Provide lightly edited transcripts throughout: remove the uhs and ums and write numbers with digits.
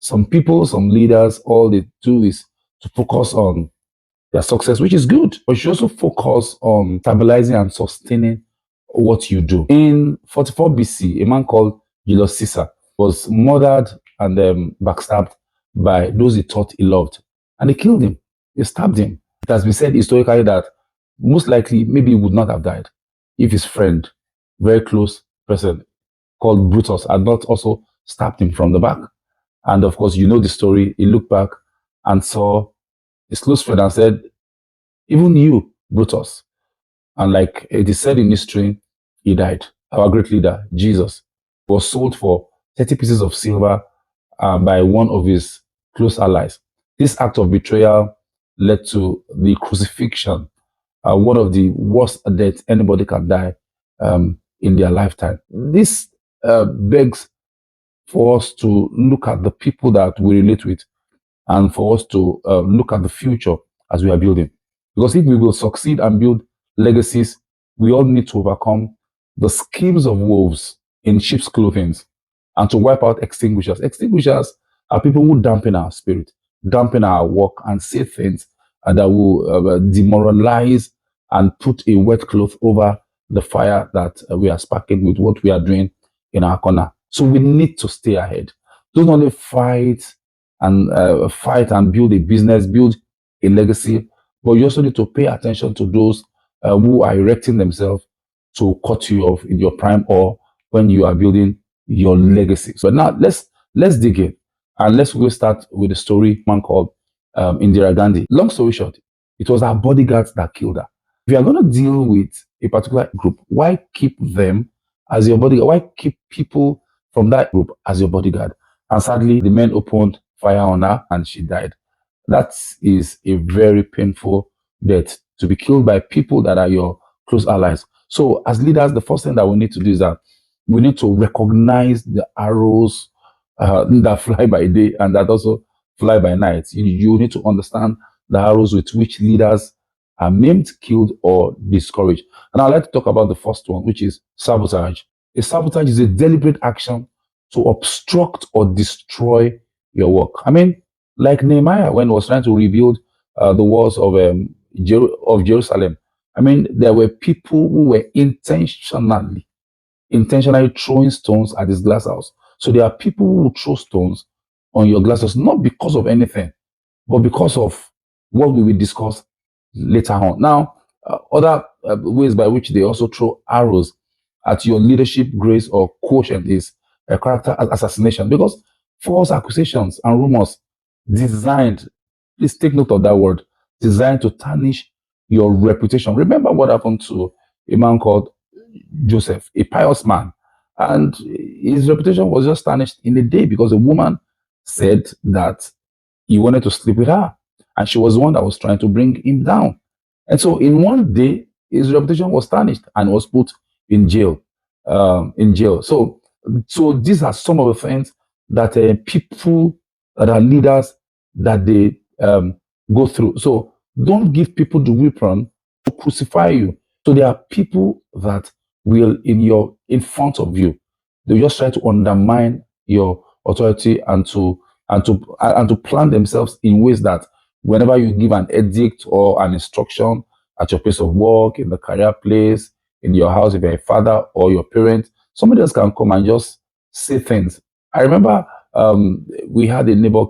Some people, some leaders, all they do is to focus on their success, which is good, but you should also focus on stabilizing and sustaining what you do. In 44 BC, a man called Julius Caesar was murdered and backstabbed by those he thought he loved. And they killed him. They stabbed him. It has been said historically that most likely maybe he would not have died if his friend, very close person called Brutus, had not also stabbed him from the back. And of course, you know the story. He looked back and saw his close friend and said, even you, Brutus. And like it is said in history, he died. Our great leader, Jesus, was sold for 30 pieces of silver by one of his close allies. This act of betrayal led to the crucifixion, one of the worst deaths anybody can die in their lifetime. This begs for us to look at the people that we relate with and for us to look at the future as we are building. Because if we will succeed and build legacies, we all need to overcome the schemes of wolves in sheep's clothing and to wipe out extinguishers. Extinguishers are people who dampen our spirit, dampen our work, and say things that will demoralize and put a wet cloth over the fire that we are sparking with what we are doing in our corner. So we need to stay ahead. Don't only fight and build a business, build a legacy, but you also need to pay attention to those who are erecting themselves to cut you off in your prime or when you are building your legacy. So now let's dig in and let's go start with the story man called Indira Gandhi. Long story short, it was her bodyguards that killed her. If you are going to deal with a particular group, why keep them as your bodyguard? Why keep people from that group as your bodyguard? And sadly, the men opened fire on her and she died. That is a very painful death, to be killed by people that are your close allies. So as leaders, the first thing that we need to do is that we need to recognize the arrows that fly by day and that also fly by night. You need to understand the arrows with which leaders are maimed, killed, or discouraged. And I'd like to talk about the first one, which is sabotage. A sabotage is a deliberate action to obstruct or destroy your work. I mean, like Nehemiah when he was trying to rebuild the walls of Jerusalem. I mean, there were people who were intentionally throwing stones at his glass house. So there are people who will throw stones on your glass house, not because of anything, but because of what we will discuss later on. Now, other ways by which they also throw arrows at your leadership grace or quotient is a character assassination, because false accusations and rumors designed, please take note of that word, designed to tarnish your reputation. Remember what happened to a man called Joseph, a pious man, and his reputation was just tarnished in a day because a woman said that he wanted to sleep with her, and she was the one that was trying to bring him down. And so, in one day, his reputation was tarnished and was put in jail. So these are some of the things that people that are leaders that they go through. So don't give people the weapon to crucify you. So there are people that will in front of you, they just try to undermine your authority and to plan themselves in ways that whenever you give an edict or an instruction at your place of work, in the career place, in your house, if you're a father or your parent, somebody else can come and just say things. I remember we had a neighbor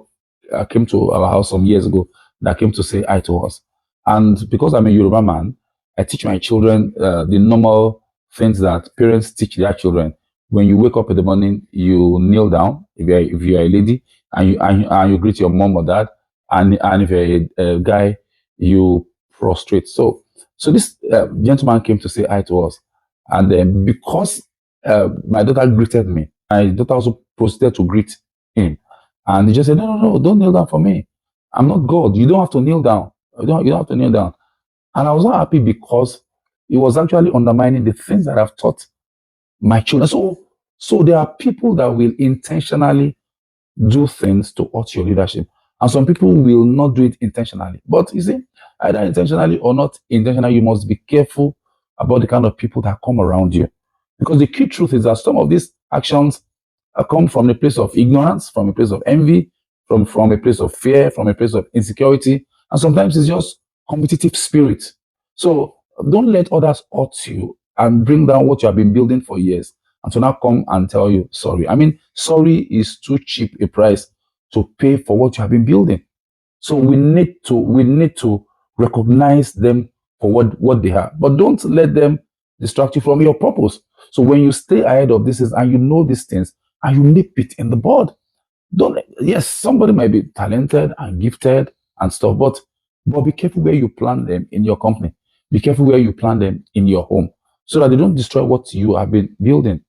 came to our house some years ago that came to say hi to us. And because I'm a Yoruba man, I teach my children the normal things that parents teach their children. When you wake up in the morning, you kneel down if you're a lady, and you greet your mom or dad, and if you're a guy, you prostrate. So this gentleman came to say hi to us, and then because my daughter greeted me, my daughter also proceeded to greet him, and he just said, no, don't kneel down for me. I'm not God. You don't have to kneel down. You don't have to kneel down. And I was not happy because it was actually undermining the things that I've taught my children. So there are people that will intentionally do things to hurt your leadership. And some people will not do it intentionally. But you see, either intentionally or not intentionally, you must be careful about the kind of people that come around you. Because the key truth is that some of these actions come from a place of ignorance, from a place of envy, from a place of fear, from a place of insecurity, and sometimes it's just competitive spirit. So don't let others hurt you and bring down what you have been building for years, and to now come and tell you sorry. I mean, sorry is too cheap a price to pay for what you have been building. So we need to recognize them for what they are, but don't let them distract you from your purpose. So when you stay ahead of this and you know these things and you nip it in the bud, don't. Yes, somebody might be talented and gifted and stuff, but be careful where you plant them in your company. Be careful where you plant them in your home, so that they don't destroy what you have been building.